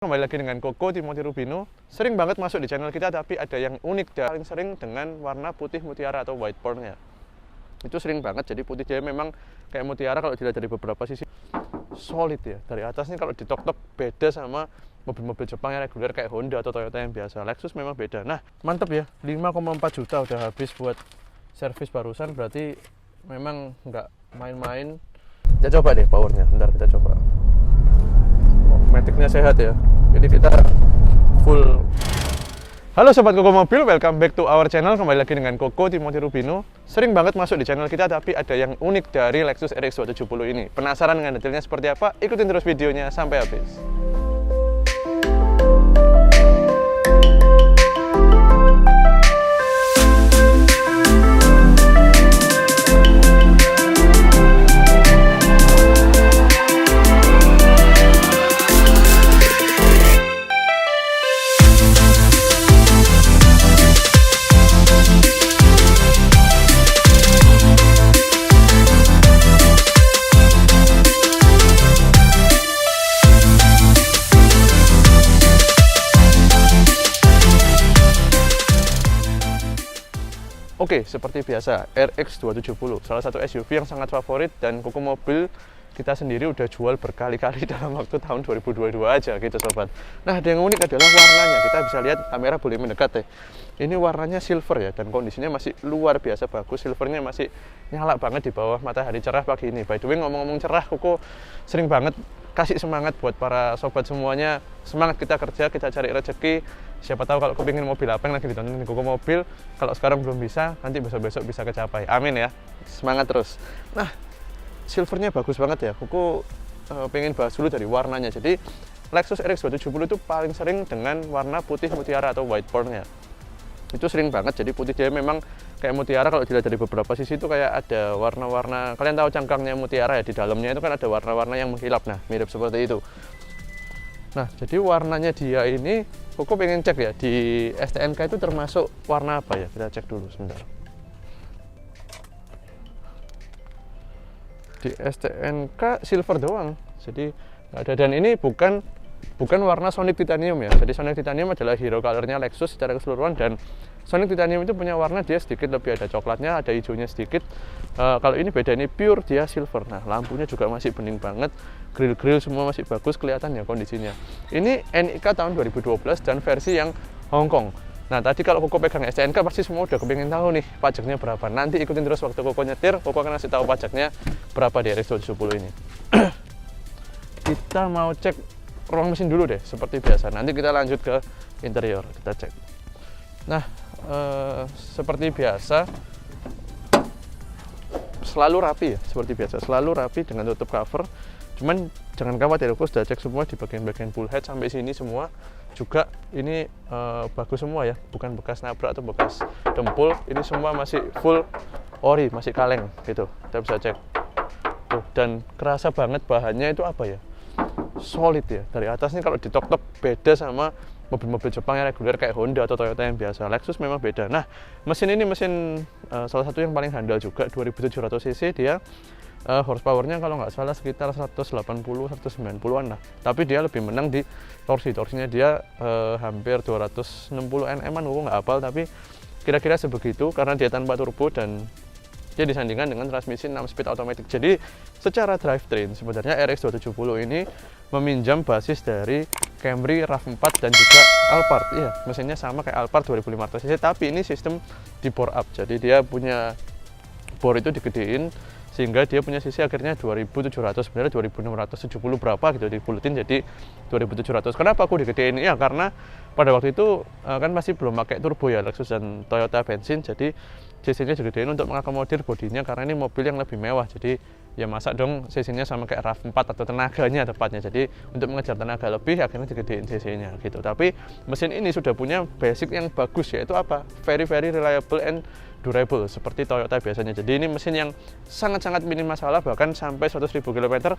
Kembali lagi dengan Koko Timothy Rubino. Sering banget masuk di channel kita, tapi ada yang unik dan paling sering dengan warna putih mutiara atau white pearl-nya. Itu sering banget, jadi putih dia memang kayak mutiara kalau dilihat dari beberapa sisi. Solid ya, dari atas nih kalau ditok-tok beda sama mobil-mobil Jepang yang reguler kayak Honda atau Toyota yang biasa. Lexus memang beda. Nah, mantep ya, 5,4 juta udah habis buat servis barusan, berarti memang nggak main-main. Kita coba deh powernya, bentar kita coba. Maticnya sehat ya, jadi kita full. Halo sobat Koko Mobil, welcome back to our channel. Kembali lagi dengan Koko Timothy Rubino. Sering banget masuk di channel kita, tapi ada yang unik dari Lexus RX 270 ini. Penasaran dengan detailnya seperti apa? Ikutin terus videonya sampai habis. Oke, seperti biasa, RX 270, salah satu SUV yang sangat favorit dan Koko Mobil kita sendiri udah jual berkali-kali dalam waktu tahun 2022 aja gitu sobat. Nah, ada yang unik adalah warnanya. Kita bisa lihat, kamera boleh mendekat ya. Ini warnanya silver ya, dan kondisinya masih luar biasa bagus. Silvernya masih nyala banget di bawah matahari cerah pagi ini. By the way, ngomong-ngomong cerah, Koko sering banget kasih semangat buat para sobat semuanya. Semangat kita kerja, kita cari rezeki. Siapa tahu kalau kepingin mobil apa yang lagi ditonton di Koko Mobil, kalau sekarang belum bisa, nanti besok-besok bisa kecapai. Amin ya, semangat terus. Nah, silvernya bagus banget ya. Koko pengen bahas dulu dari warnanya. Jadi Lexus RX 270 itu paling sering dengan warna putih mutiara atau white pearl-nya. Itu sering banget, jadi putih dia memang kayak mutiara. Kalau dilihat dari beberapa sisi itu kayak ada warna-warna, kalian tahu cangkangnya mutiara ya, di dalamnya itu kan ada warna-warna yang mengkilap. Nah, mirip seperti itu. Nah, jadi warnanya dia ini, Koko pengen cek ya, di STNK itu termasuk warna apa ya? Kita cek dulu sebentar. Di STNK silver doang, jadi nggak ada. Dan ini bukan warna Sonic Titanium ya. Jadi Sonic Titanium adalah hero colornya Lexus secara keseluruhan, dan Sonic Titanium itu punya warna dia sedikit lebih ada coklatnya, ada hijaunya sedikit. Kalau ini beda, ini pure dia silver. Nah, lampunya juga masih bening banget, grill semua masih bagus kelihatan ya kondisinya. Ini NIK tahun 2012 dan versi yang Hong Kong. Nah, tadi kalau Koko pegang STNK pasti semua udah kepengen tahu nih pajaknya berapa. Nanti ikutin terus waktu Koko nyetir, Koko akan kasih tahu pajaknya berapa di RX 270 ini. Kita mau cek ruang mesin dulu deh, seperti biasa. Nanti kita lanjut ke interior, kita cek. Nah, seperti biasa, selalu rapi ya, seperti biasa, selalu rapi dengan tutup cover. Cuman jangan khawatir, aku sudah cek semua di bagian-bagian full head sampai sini semua juga ini bagus semua ya, bukan bekas nabrak atau bekas dempul. Ini semua masih full ori, masih kaleng gitu. Kita bisa cek tuh, dan kerasa banget bahannya itu apa ya, solid ya. Dari atas nih kalau ditok-tok beda sama mobil-mobil Jepang yang reguler kayak Honda atau Toyota yang biasa. Lexus memang beda. Nah, mesin ini mesin salah satu yang paling handal juga, 2700 cc dia. Horsepowernya kalau nggak salah sekitar 180-190an lah. Tapi dia lebih menang di torsinya dia hampir 260 Nm-an. Aku nggak hafal, tapi kira-kira sebegitu karena dia tanpa turbo dan dia disandingkan dengan transmisi 6 speed automatic. Jadi secara drivetrain sebenarnya RX 270 ini meminjam basis dari Camry RAV4 dan juga Alphard. Iya, mesinnya sama kayak Alphard 2500 cc, tapi ini sistem di bore up. Jadi dia punya bore itu digedein sehingga dia punya sisi akhirnya 2700, sebenarnya 2670 berapa gitu dibuletin jadi 2700. Kenapa aku digedein? Ya karena pada waktu itu kan masih belum pakai turbo ya Lexus dan Toyota bensin, jadi cc-nya digedein untuk mengakomodir bodinya karena ini mobil yang lebih mewah. Jadi ya masa dong cc-nya sama kayak RAV4 atau tenaganya tepatnya. Jadi untuk mengejar tenaga lebih akhirnya digedein cc-nya gitu. Tapi mesin ini sudah punya basic yang bagus, yaitu apa? Very reliable and durable seperti Toyota biasanya. Jadi ini mesin yang sangat-sangat minim masalah, bahkan sampai 100.000 km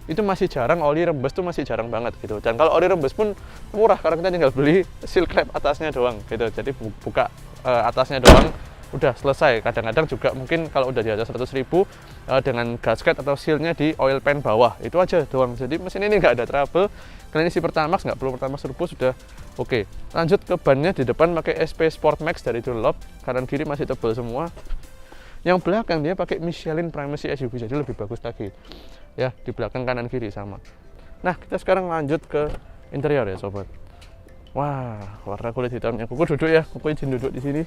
itu masih jarang. Oli rembes tuh masih jarang banget gitu. Dan kalau oli rembes pun murah karena kita tinggal beli seal cap atasnya doang gitu. Jadi buka atasnya doang, udah selesai. Kadang-kadang juga mungkin kalau udah di atas 100.000 dengan gasket atau sealnya di oil pan bawah, itu aja doang. Jadi mesin ini nggak ada trouble. Kalian isi Pertamax, nggak perlu Pertamax Turbo, sudah oke. Lanjut ke bannya, di depan pakai SP Sport Max dari Dunlop, kanan kiri masih tebal semua. Yang belakang dia pakai Michelin Primacy SUV, jadi lebih bagus lagi ya, di belakang kanan kiri sama. Nah, kita sekarang lanjut ke interior ya sobat. Wah, warna kulit hitamnya. Kuku duduk ya, Kuku izin duduk di sini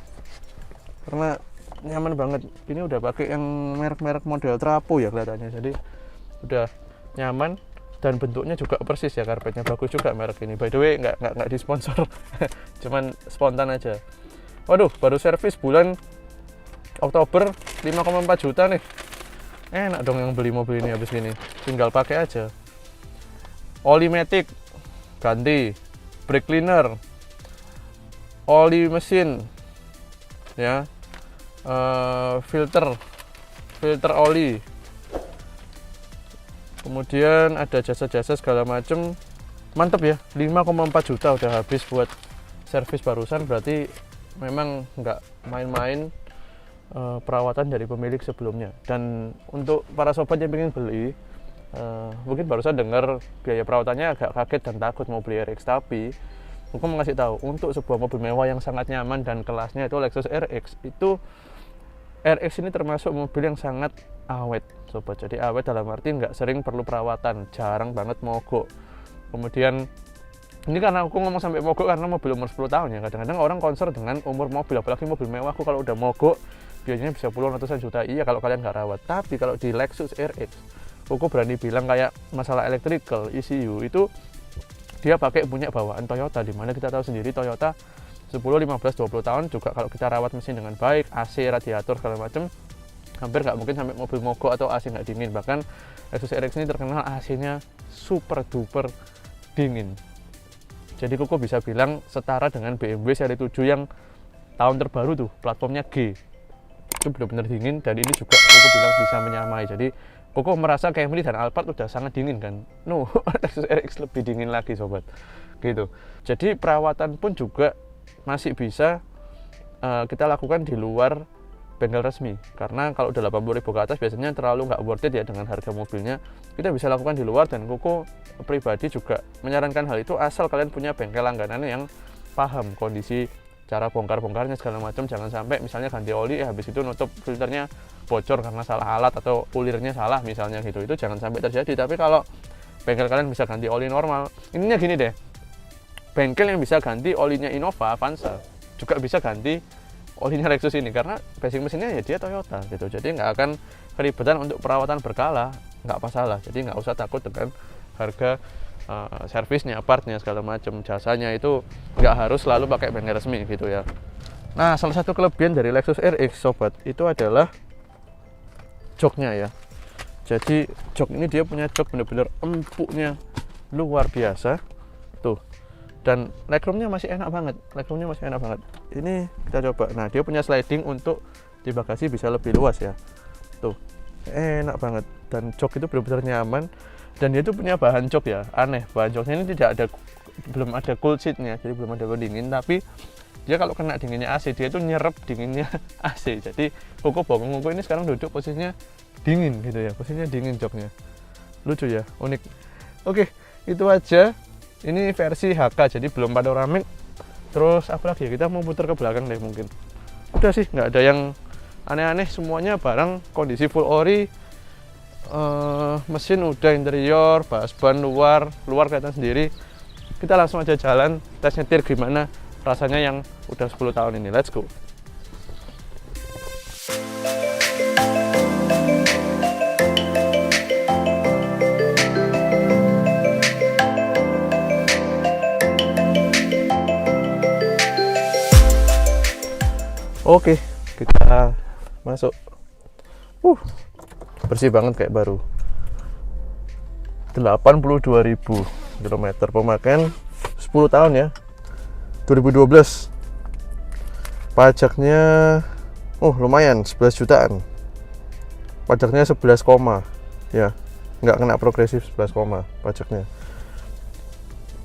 karena nyaman banget. Ini udah pakai yang merek-merek model Trapo ya kelihatannya, jadi udah nyaman dan bentuknya juga persis ya, karpetnya bagus juga merek ini. By the way, nggak disponsor, cuman spontan aja. Waduh, baru servis bulan Oktober 5,4 juta nih. Enak dong yang beli mobil ini habis gini, tinggal pakai aja. Oli matic ganti, brake cleaner, oli mesin ya, filter oli, kemudian ada jasa-jasa segala macem. Mantep ya, 5,4 juta udah habis buat servis barusan. Berarti memang nggak main-main perawatan dari pemilik sebelumnya. Dan untuk para sobat yang ingin beli, mungkin barusan dengar biaya perawatannya agak kaget dan takut mau beli RX, tapi aku mau ngasih tahu, untuk sebuah mobil mewah yang sangat nyaman dan kelasnya itu Lexus RX, itu RX ini termasuk mobil yang sangat awet sobat. Jadi awet dalam arti nggak sering perlu perawatan, jarang banget mogok. Kemudian ini karena aku ngomong sampai mogok karena mobil umur 10 tahun ya. Kadang-kadang orang concern dengan umur mobil, apalagi mobil mewah. Aku kalau udah mogok biayanya bisa puluhan ratusan juta. Iya kalau kalian nggak rawat. Tapi kalau di Lexus RX, aku berani bilang kayak masalah electrical, ECU itu dia pakai punya bawaan Toyota, dimana kita tahu sendiri Toyota 10, 15, 20 tahun juga kalau kita rawat mesin dengan baik, AC, radiator segala macam, hampir nggak mungkin sampai mobil mogok atau AC nggak dingin. Bahkan Lexus RX ini terkenal AC-nya super duper dingin. Jadi Koko bisa bilang setara dengan BMW seri 7 yang tahun terbaru tuh, platformnya G. Itu benar-benar dingin, dan ini juga Koko bilang bisa menyamai. Jadi Koko merasa Camry dan Alphard udah sangat dingin kan. No, Lexus RX lebih dingin lagi sobat. Gitu. Jadi perawatan pun juga masih bisa kita lakukan di luar bengkel resmi. Karena kalau udah 80.000 ke atas biasanya terlalu nggak worth it ya dengan harga mobilnya. Kita bisa lakukan di luar, dan Koko pribadi juga menyarankan hal itu asal kalian punya bengkel langganan yang paham kondisi cara bongkar-bongkarnya segala macam. Jangan sampai misalnya ganti oli habis itu nutup filternya bocor karena salah alat atau ulirnya salah misalnya gitu. Itu jangan sampai terjadi. Tapi kalau bengkel kalian bisa ganti oli normal, ininya gini deh, bengkel yang bisa ganti olinya Innova, Avanza juga bisa ganti olinya Lexus ini, karena basic mesinnya ya dia Toyota gitu. Jadi nggak akan keribetan untuk perawatan berkala, nggak masalah. Jadi nggak usah takut dengan harga servisnya, partnya segala macam, jasanya itu nggak harus selalu pakai bengkel resmi gitu ya. Nah, salah satu kelebihan dari Lexus RX sobat itu adalah joknya ya. Jadi jok ini dia punya jok bener-bener empuknya luar biasa tuh, dan legroomnya masih enak banget. Ini kita coba. Nah, dia punya sliding untuk di bagasi bisa lebih luas ya tuh, enak banget. Dan jok itu benar-benar nyaman, dan dia itu punya bahan jok ya, aneh, bahan joknya ini belum ada cool seatnya, jadi belum ada pendingin, tapi dia kalau kena dinginnya AC dia itu nyerap dinginnya AC. Jadi Koko bongong Koko ini sekarang duduk posisinya dingin gitu ya, posisinya dingin joknya. Lucu ya, unik. Oke, itu aja. Ini versi HK, jadi belum panoramik. Terus apa lagi ya, kita mau putar ke belakang deh mungkin. Udah sih, nggak ada yang aneh-aneh, semuanya barang kondisi full ori. Mesin udah, interior, bahas ban luar kelihatan sendiri. Kita langsung aja jalan tes nyetir gimana rasanya yang udah 10 tahun ini. Let's go. Oke, kita masuk. Bersih banget kayak baru. 82.000 km, pemakaian 10 tahun ya, 2012. Pajaknya lumayan, 11 jutaan. Pajaknya 11, ya, nggak kena progresif 11, pajaknya.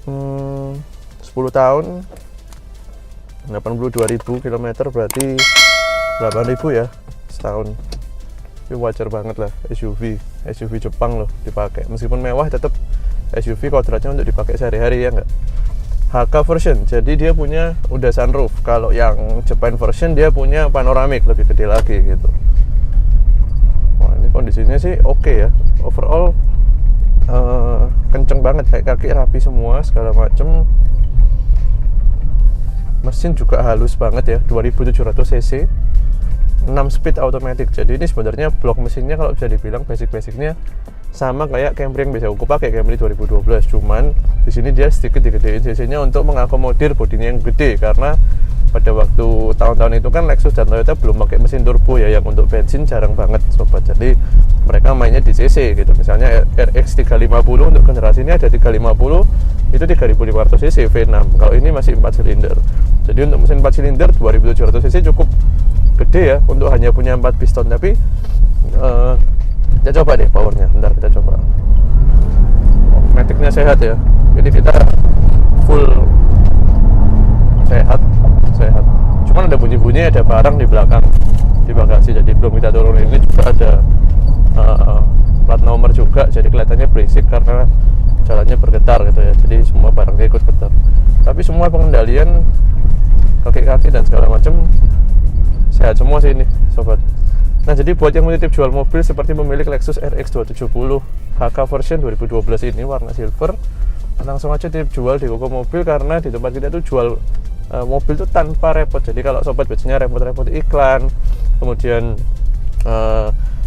10 tahun 82.000 km berarti 8.000 ya setahun. Itu wajar banget lah, SUV Jepang loh dipakai. Meskipun mewah tetap SUV kodratnya untuk dipakai sehari-hari ya enggak. HK version, jadi dia punya udah sunroof. Kalau yang Japan version dia punya panoramic, lebih gede lagi gitu. Wah, ini kondisinya sih oke ya. Overall kenceng banget, kayak kaki rapi semua segala macem. Mesin juga halus banget ya, 2700 cc, 6 speed automatic. Jadi ini sebenarnya blok mesinnya kalau bisa dibilang basic-basicnya sama kayak Camry yang biasa aku pakai, Camry 2012. Cuman di sini dia sedikit digedein cc-nya untuk mengakomodir bodinya yang gede, karena pada waktu tahun-tahun itu kan Lexus dan Toyota belum pakai mesin turbo ya, yang untuk bensin jarang banget sobat. Jadi mereka mainnya di cc gitu. Misalnya RX 350 untuk generasi ini ada 350 itu 3500 cc V6. Kalau ini masih 4 silinder. Jadi untuk mesin 4 silinder 2700 cc cukup gede ya untuk hanya punya 4 piston. Tapi kita coba deh powernya, bentar kita coba. Matic-nya sehat ya, jadi kita full sehat. Cuman ada bunyi-bunyi, ada barang di belakang di bagasi, jadi belum kita turunin. Ini juga ada plat nomor juga, jadi kelihatannya berisik karena jalannya bergetar gitu ya, jadi semua barangnya ikut getar. Tapi semua pengendalian kaki-kaki dan segala macam sehat semua sih ini sobat. Nah, jadi buat yang menitip jual mobil seperti pemilik Lexus RX 270 HK version 2012 ini warna silver, langsung aja titip jual di Koko Mobil, karena di tempat kita tuh jual mobil tuh tanpa repot. Jadi kalau sobat biasanya repot-repot iklan, kemudian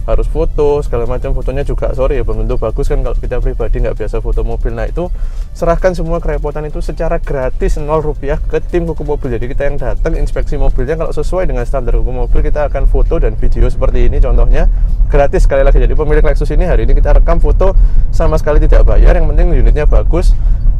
harus foto segala macam, fotonya juga sorry ya belum tentu bagus kan kalau kita pribadi nggak biasa foto mobil. Nah, itu serahkan semua kerepotan itu secara gratis 0 rupiah ke tim Koko Mobil. Jadi kita yang datang inspeksi mobilnya, kalau sesuai dengan standar Koko Mobil kita akan foto dan video seperti ini contohnya, gratis sekali lagi. Jadi pemilik Lexus ini hari ini kita rekam foto sama sekali tidak bayar, yang penting unitnya bagus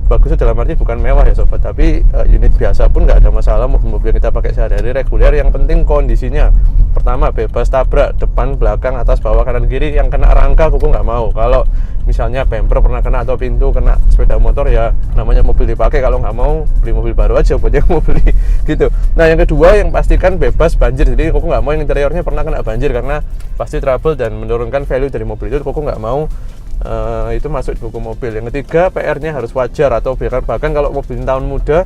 itu dalam arti bukan mewah ya sobat, tapi unit biasa pun nggak ada masalah. Mobil yang kita pakai sehari-hari reguler, yang penting kondisinya. Pertama, bebas tabrak, depan, belakang, atas, bawah, kanan, kiri. Yang kena rangka Koko nggak mau. Kalau misalnya bumper pernah kena atau pintu kena sepeda motor, ya namanya mobil dipakai. Kalau nggak mau, beli mobil baru aja buat yang mau beli gitu. Nah, yang kedua, yang pastikan bebas banjir. Jadi Koko nggak mau yang interiornya pernah kena banjir, karena pasti trouble dan menurunkan value dari mobil itu. Koko nggak mau itu masuk di Koko Mobil. Yang ketiga, PR-nya harus wajar, atau bahkan kalau mobil tahun muda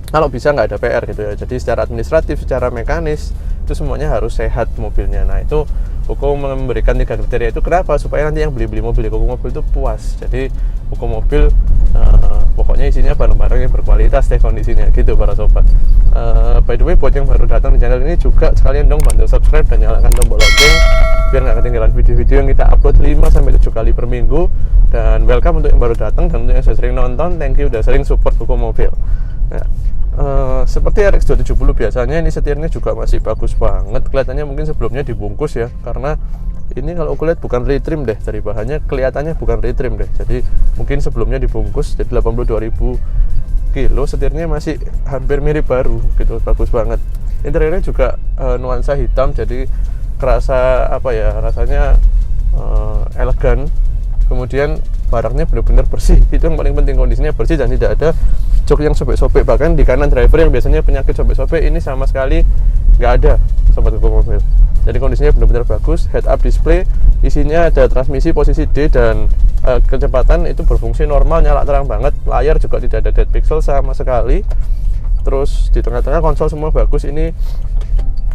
kalau bisa nggak ada PR gitu ya. Jadi secara administratif, secara mekanis itu semuanya harus sehat mobilnya. Nah, itu Koko memberikan 3 kriteria itu. Kenapa? Supaya nanti yang beli mobil di Koko Mobil itu puas. Jadi Koko Mobil pokoknya isinya barang-barang yang berkualitas deh kondisinya gitu para sobat. By the way, buat yang baru datang di channel ini juga sekalian dong bantu subscribe dan nyalakan tombol lonceng biar nggak ketinggalan video-video yang kita upload 5-7 kali per minggu. Dan welcome untuk yang baru datang, dan untuk yang sudah sering nonton, thank you udah sering support Koko Mobil. Nah, seperti RX 270 biasanya ini setirnya juga masih bagus banget. Kelihatannya mungkin sebelumnya dibungkus ya, karena ini kalau aku lihat bukan retrim deh, dari bahannya kelihatannya bukan retrim deh. Jadi mungkin sebelumnya dibungkus, jadi 82.000 kilo, setirnya masih hampir mirip baru gitu, bagus banget. Interiornya juga nuansa hitam, jadi kerasa apa ya, rasanya elegan. Kemudian barangnya benar-benar bersih, itu yang paling penting, kondisinya bersih dan tidak ada jok yang sobek-sobek. Bahkan di kanan driver yang biasanya penyakit sobek-sobek, ini sama sekali nggak ada sobat Koko Mobil. Jadi kondisinya benar-benar bagus. Head up display, isinya ada transmisi posisi D dan kecepatan itu berfungsi normal, nyala terang banget. Layar juga tidak ada dead pixel sama sekali. Terus di tengah-tengah konsol semua bagus. Ini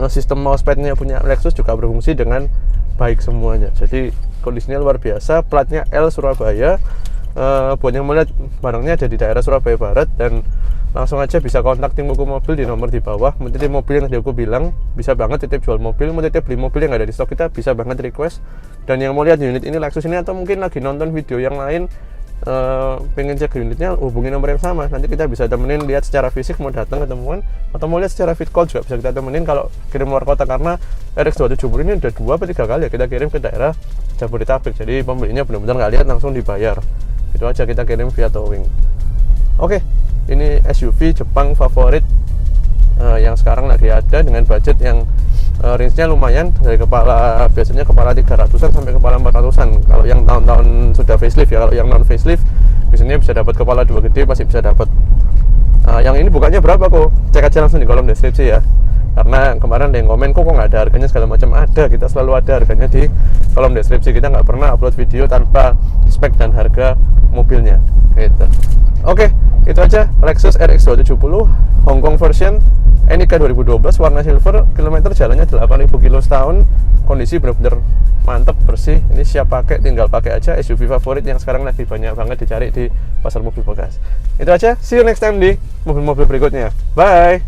sistem mousepadnya punya Lexus juga berfungsi dengan baik semuanya. Jadi kondisinya luar biasa. Platnya L Surabaya. Buat yang melihat barangnya ada di daerah Surabaya Barat, dan langsung aja bisa kontak tim Koko Mobil di nomor di bawah. Mau titip mobil yang tadi aku bilang, bisa banget titip jual mobil. Mau titip beli mobil yang ada di stok kita, bisa banget request. Dan yang mau lihat unit ini Lexus ini, atau mungkin lagi nonton video yang lain, pengen cek unitnya, hubungi nomor yang sama. Nanti kita bisa temenin lihat secara fisik, mau datang ketemuan, atau mau lihat secara fit call juga bisa kita temenin kalau kirim luar kota. Karena RX 270 ini udah 2-3 kali ya kita kirim ke daerah Jabodetabek. Jadi pembelinya benar-benar nggak lihat, langsung dibayar. Itu aja, kita kirim via towing. Oke, ini SUV Jepang favorit yang sekarang lagi ada dengan budget yang range-nya lumayan, dari kepala biasanya kepala 300-an sampai kepala 400-an. Kalau yang tahun-tahun sudah facelift ya, kalau yang non facelift biasanya bisa dapat kepala 2 gede, masih bisa dapat. Yang ini bukannya berapa kok? Cek aja langsung di kolom deskripsi ya. Karena kemarin ada yang komen kok nggak ada harganya segala macam. Ada, kita selalu ada harganya di kolom deskripsi. Kita nggak pernah upload video tanpa spek dan harga mobilnya gitu. Oke, itu aja Lexus RX 270 Hong Kong version NIK 2012 warna silver, kilometer jalannya 8.000 kilo setahun, kondisi benar-benar mantep, bersih. Ini siap pakai, tinggal pakai aja. SUV favorit yang sekarang lagi banyak banget dicari di pasar mobil bekas. Itu aja, see you next time di mobil-mobil berikutnya. Bye.